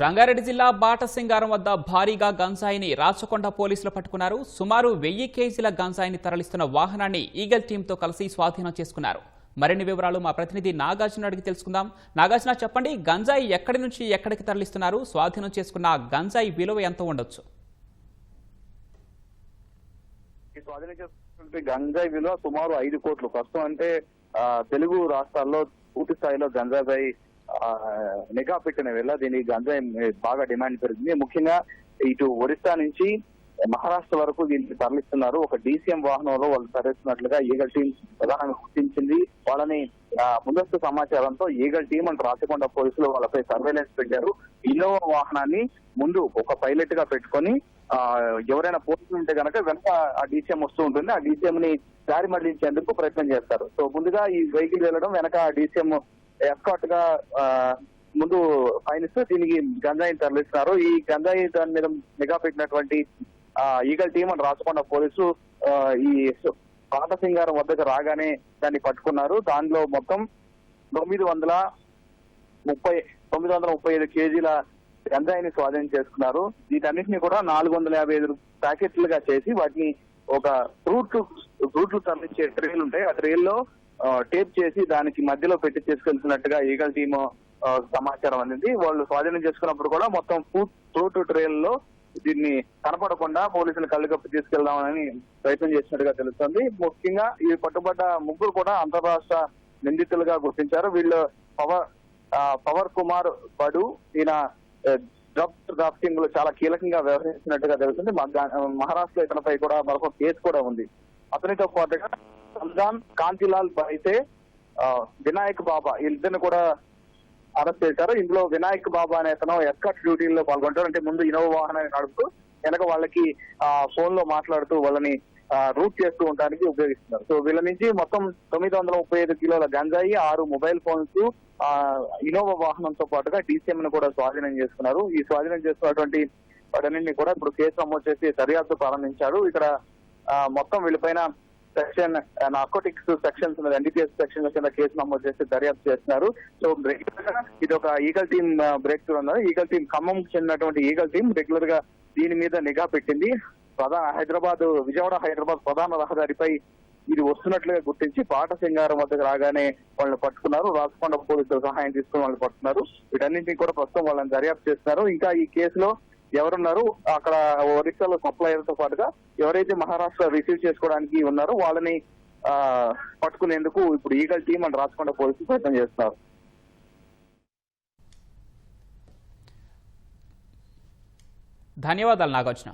రంగారెడ్డి జిల్లా బాటసింగారం వద్ద భారీగా గంజాయిని రాచకొండ పోలీసులు పట్టుకున్నారు. సుమారు 1000 కేజీల గంజాయిని తరలిస్తున్న వాహనాన్ని ఈగల్ టీంతో కలిసి స్వాధీనం చేసుకున్నారు. మరిన్ని వివరాలు మా ప్రతినిధి నాగార్జున అడిగి తెలుసుకుందాం. నాగార్జున, చెప్పండి, గంజాయి ఎక్కడి నుంచి ఎక్కడికి తరలిస్తున్నారు? స్వాధీనం చేసుకున్న గంజాయి విలువ ఎంత ఉండొచ్చు? గంజాయి విలువ సుమారు 5 కోట్లు. ప్రస్తుతం అంటే తెలుగు రాష్ట్రాల్లో పూర్తి స్థాయిలో గంజాయిపై నిఘా పెట్టిన వేళ దీనికి గంజాయి బాగా డిమాండ్ పెరిగింది. ముఖ్యంగా ఇటు ఒరిస్సా నుంచి మహారాష్ట్ర వరకు దీనికి తరలిస్తున్నారు. ఒక డీసీఎం వాహనంలో వాళ్ళు తరలిస్తున్నట్లుగా ఈగల్ టీం ప్రధానంగా గుర్తించింది. వాళ్ళని ముందస్తు సమాచారంతో ఈగల్ టీం అండ్ రాచకొండ పోలీసులు వాళ్ళపై సర్వేలెన్స్ పెట్టారు. ఇన్నోవా వాహనాన్ని ముందు ఒక పైలట్ గా పెట్టుకొని ఎవరైనా పోలీసులు ఉంటే కనుక వెనక ఆ డీసీఎం వస్తూ ఉంటుంది. ఆ డీసీఎం ని దారి మళ్లించేందుకు ప్రయత్నం చేస్తారు. సో ముందుగా ఈ వెహికల్ వెళ్ళడం, వెనక డీసీఎం ఎస్కాట్ గా ముందు పయనిస్తూ దీనికి గంజాయిని తరలిస్తున్నారు. ఈ గంజాయి దాని మీద నిఘా పెట్టినటువంటి eagle team and Rachakonda police ఈ బాటసింగారం వద్దకు రాగానే దాన్ని పట్టుకున్నారు. దానిలో మొత్తం 935 కేజీల గంజాయిని స్వాధీనం చేసుకున్నారు. వీటన్నిటిని కూడా 455 ప్యాకెట్లుగా చేసి వాటిని ఒక ఫ్రూట్లు తరలించే ట్రేలు ఉంటాయి. ఆ ట్రేల్లో టేప్ చేసి దానికి మధ్యలో పెట్టి తీసుకెళ్తున్నట్టుగా ఈగల్ టీమ్ సమాచారం అందింది. వాళ్ళు స్వాధీనం చేసుకున్నప్పుడు కూడా మొత్తం ఫ్రూట్ ట్రేల్లో దీన్ని కనపడకుండా పోలీసులు కళ్ళకప్పి తీసుకెళ్దామని ప్రయత్నం చేసినట్టుగా తెలుస్తోంది. ముఖ్యంగా ఈ పట్టుబడ్డ ముగ్గురు కూడా అంతర్రాష్ట్ర నిందితులుగా గుర్తించారు. వీళ్ళు పవర్ కుమార్ బడు, ఈయన డ్రాఫ్టింగ్ లో చాలా కీలకంగా వ్యవహరిస్తున్నట్టుగా తెలుస్తుంది. మహారాష్ట్రలో ఇతనిపై కూడా మరొక కేసు కూడా ఉంది. అతనితో పాటుగా రంజాన్, కాంతిలాల్ బైతే, వినాయక్ బాబా, వీళ్ళిద్దరిని కూడా అరెస్ట్ చేశారు. ఇందులో వినాయక్ బాబా అనే అతను ఎస్కాట్ డ్యూటీలో పాల్గొంటారు. అంటే ముందు ఇన్నోవా వాహనాన్ని నడుపుతూ వెనక వాళ్ళకి ఫోన్ లో మాట్లాడుతూ వాళ్ళని రూట్ చేస్తూ ఉండడానికి ఉపయోగిస్తున్నారు. సో వీళ్ళ నుంచి మొత్తం 935 కిలోల గంజాయి, 6 మొబైల్ ఫోన్స్, ఇన్నోవా వాహనంతో పాటుగా డీసీఎం ను కూడా స్వాధీనం చేసుకున్నారు. ఈ స్వాధీనం చేసుకున్నటువంటి వాటన్నింటినీ కూడా ఇప్పుడు కేసు నమోదు చేసి దర్యాప్తు ప్రారంభించారు. ఇక్కడ మొత్తం వీళ్ళపైన section narcotics sections NDPS section కింద కేసు నమోదు చేసి దర్యాప్తు చేస్తున్నారు. సో రెగ్యులర్ గా ఇది ఒక ఈగల్ టీమ్ బ్రేక్ త్రూ ఉన్నారు. ఈగల్ టీం ఖమ్మం చెందినటువంటి ఈగల్ టీం రెగ్యులర్ గా దీని మీద నిఘా పెట్టింది. విజయవాడ హైదరాబాద్ ప్రధాన రహదారిపై ఇది వస్తున్నట్లుగా గుర్తించి బాటసింగారం వద్దకు రాగానే వాళ్ళని పట్టుకున్నారు. రాచకొండ పోలీసుల సహాయం తీసుకుని వాళ్ళని పట్టుకున్నారు. వీటన్నింటినీ కూడా ప్రస్తుతం వాళ్ళని దర్యాప్తు చేస్తున్నారు. ఇంకా ఈ కేసులో ఎవరున్నారు, అక్కడ ఒరిస్సాలో సప్లయర్తో పాటుగా ఎవరైతే మహారాష్ట్ర రిసీవ్ చేసుకోవడానికి ఉన్నారో వాళ్ళని పట్టుకునేందుకు ఇప్పుడు ఈగల్ టీం అండ్ రాచకొండ పోలీసులు ప్రయత్నం చేస్తున్నారు. ధన్యవాదాలు నాగార్జున.